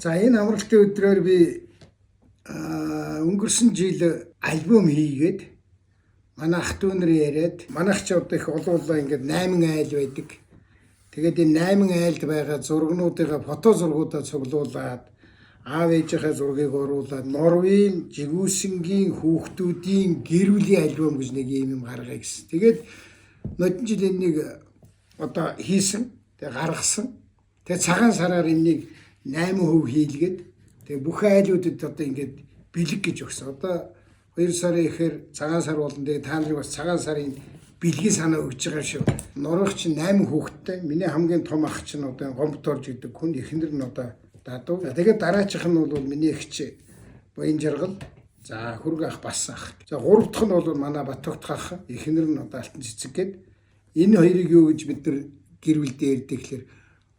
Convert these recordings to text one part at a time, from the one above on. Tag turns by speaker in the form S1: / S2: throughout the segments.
S1: За энэ амралтын өдрөөр би өнгөрсөн жил альбом хийгээд манай ах дүү нар яриад манайх ч одоо их олуулаа ингээд 8 айл байдаг. Тэгээд энэ 8 айлд байгаа зургнуудыг фото зургуудаа цуглуулад аав ээжийнхээ зургийг оруулаад Норвегийн жигүүсэнгийн хүүхдүүдийн гэр бүлийн альбом гэж нэг юм гаргая гэсэн. Тэгээд нодон жил энийг одоо хийсэн, тэгээд гаргасан. Тэгээд цагаан сараар энийг 8% хийлгээд тэгээд бүх айлуудад одоо ингээд бэлэг гэж өгсөн. Одоо 2 сарын ихээр цагаан сар болно. Тэгээд та нарыг бас цагаан сарын бэлгийн санаа өгч байгаа шүү. Норвег чинь 8 хүүхэдтэй. Миний хамгийн том ах чинь одоо Гомбторж гэдэг хүн, эхнэр нь одоо дадуу. Тэгээд дараачих нь бол миний эгч Баян Жаргал. За хөрг ах бас ах. За гурав дахь нь бол манай Батөгт ах, эхнэр нь одоо Алтан Цэцэг гээд энэ хоёрыг юу гэж бид нар гэр бүлдээ ярьдаг гэхээр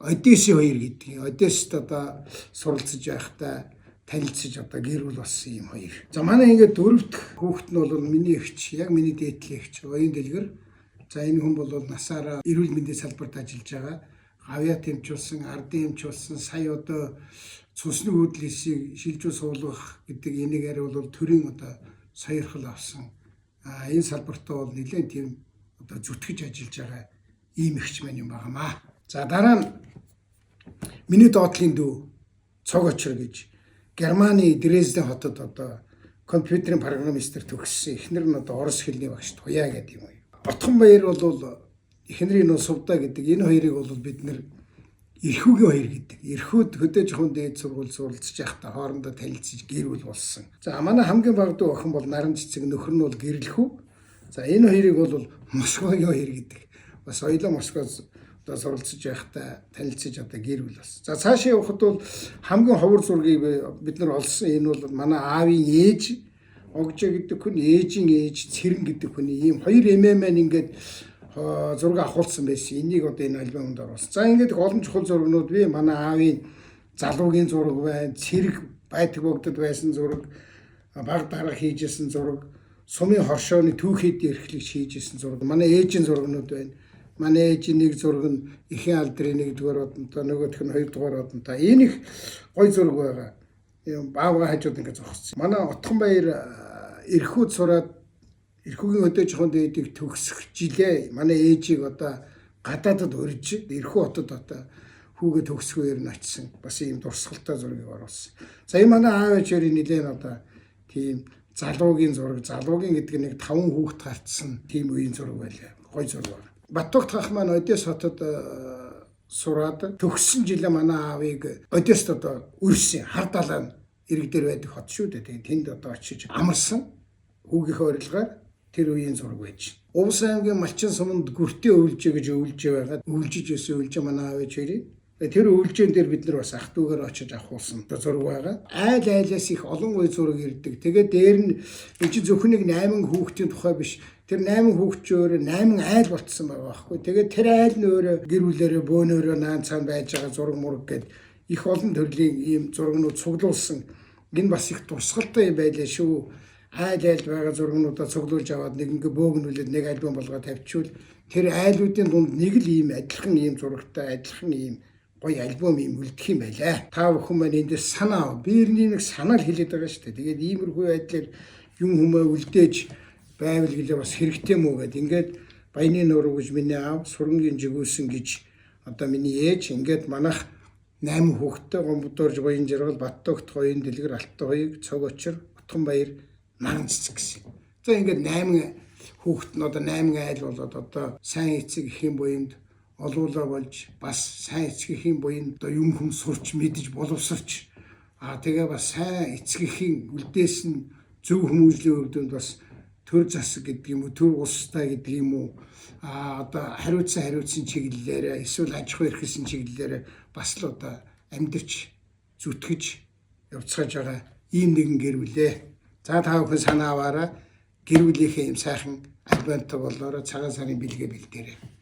S1: Одессын хоёр гэдэг. Одессд одоо суралцж байхдаа танилцж одоо гэр бүл болсон юм хоёр. За манай ингээд дөрөв дэх хүүхэд нь бол миний эгч, яг миний дээдлийн эгч Оюун Дэлгэр. За энэ хүн бол насаараа эрүүл мэндийн салбарт ажиллаж байгаа. Гавьяа тэмчүүлсэн, ардын эмчүүлсэн, сая одоо цусны хөдлөлийг шилжүү суулгах гэдэг энийгээр бол төрийн одоо сойрхол авсан. Энэ салбартаа бол нэлээд тийм одоо зүтгэж ажиллаж байгаа ийм эгч маань юм байнамаа. За дараа нь миний доотлын дүү Цог Очир гэж Германы Дрезден хотод одоо компьютерийн программистээр төгссөн. Эхнэр нь одоо орос хэлний багш Туяа гэдэг юм. Отхон Баяр бол эхнэрийн нөө Сувда гэдэг энэ хоёрыг бол бид нэр Ирхүүгийн хоёр гэдэг. Ирхүүд хөдөө жоохон дээд сургууль суралцж байхдаа хоорондоо танилцж гэр бүл болсон. За манай хамгийн баг дүү охин бол Наран Цэцэг, нөхөр нь бол Гэрлэхүү. За энэ хоёрыг бол Москвагийн хоёр гэдэг. Бас соёлоо Москвад одоо суралцж байхдаа танилцж одоо гэр бүл болсон. За цаашаа явхад бол хамгийн ховор зургийг бид нар олсон. Энэ бол манай аавын ээж Огжо гэдэг хүн, ээжийн ээж Цэрэн гэдэг хүний ийм хоёр эмээ маань ингээд зураг авахулсан байсан. Энийг одоо энэ альбомд оруулсан. За ингээд олон чухал зургнууд би манай аавын залуугийн зураг байна, цэрэг байдаг богдод байсан зураг, баг дарга хийжсэн зураг, сумын хоршооны түүхэд эрхлэгч хийжсэн зураг, манай ээжийн зургнууд байна. Манай ээжийн нэг зураг нь Эхэн алдрын 1-р одонтой, нөгөөх нь 2-р одонтой. Энэ их гой зураг байгаа. Баавга хажууд ингээд зогссон. Манай Отхон Баяр Ирхүүд сураад Ирхүүгийн өдөө жоохон дээдийг төгсөх жилээ манай ээжийг одоо гадаадд урьж Ирхүү хотод одоо хүүгээ төгсгөөр нь очсон. Бас ийм дурсгалтай зургийг оруулсан. За энэ манай аав ээжээр нэлээд одоо тийм залуугийн зураг, залуугийн гэдэг нэг 5 хүүхэд гарцсан тийм үеийн зураг байлаа. Гой зураг байна. Батөгт ах маань Одесс хотод сураад төгссөн жилээ манай аавыг Одессд одоо өрсөн хар далайн ирэг дээр байдаг хот шүү дээ. Тэгээд тэнд одоо очиж амарсан хүүгийнхээ урилгаар тэр үеийн зураг байж. Увс аймгийн Малчин суманд гүртээ өвлжээ гэж өвлжээ байгаад өвлжиж өсөө өвлжээ манай аав ээж хоёрыг. Тэр өвлжээн дээр бид нар бас ах дүүгээр очиж авахулсан зураг байгаа. Айл айлаас их олон гой зураг ирдэг. Тэгээд дээр нь энэ чинь зөвхөн нэг 8 хүүхдийн тухай биш. Тэр 8 хүүхд ч өөрөө 8 айл болцсон байгаа байхгүй. Тэгээд тэр айл нь өөрөө гэр бүлээрээ бөөнөөрөө наан цаан байж байгаа зураг мураг гэд их олон төрлийн ийм зургнууд цуглуулсан. Энэ бас их дурсгалтай юм байлаа шүү. Айлд байгаа зургнуудаа цуглуулж аваад нэг ингээ бөөгнүүлээд нэг альбом болгоод тавьчихвал тэр айлуудын дунд нэг л ийм адилхан ийм зурагтай, адилхан ийм гоё альбом ийм үлдэх юм байлаа. Та бүхэн маань энэ дээр санаа, биерний нэг санаа л хэлээд байгаа шүү дээ. Тэгээд иймэрхүү байдлаар юм хүмүүс үлдээж байвал гэлээ бас хэрэгтэй мүү гэд ингээд Баяны нуруу гэж миний аав, Сурангийн жигүүсэн гэж одоо миний ээж ингээд манайх 8 хүүхэдтэй Гомбторж Баян Жаргал, Батөгт, Оюун Дэлгэр, Алтан хоёрыг, Цог Очир, Отхон Баяр, Наран Цэцэг гэсэн. За ингээд 8 хүүхэд нь одоо 8 айл болоод одоо сайн эцэг эхийн буйнд олуулаа болж бас сайн эцэг эхийн буйнд одоо юм хүм сурч мэдж боловсрч тэгээ бас сайн эцэг эхийн үлдээс нь зөв хүмүүжлийн өвдөнд бас төр засаг гэдэг юм уу, төр устай гэдэг юм уу, одоо хариуцсан чиглэлээр эсвэл аж ахуй эрхэлсэн чиглэлээр бас л одоо амьдарч зүтгэж явцгааж байгаа ийм нэгэн гэр бүлээ. За та бүхэн санаа аваараа гэр бүлийнхээ юм сайхан альбомтой болоороо цагаан сарын бэлгээ бэлдээрэй.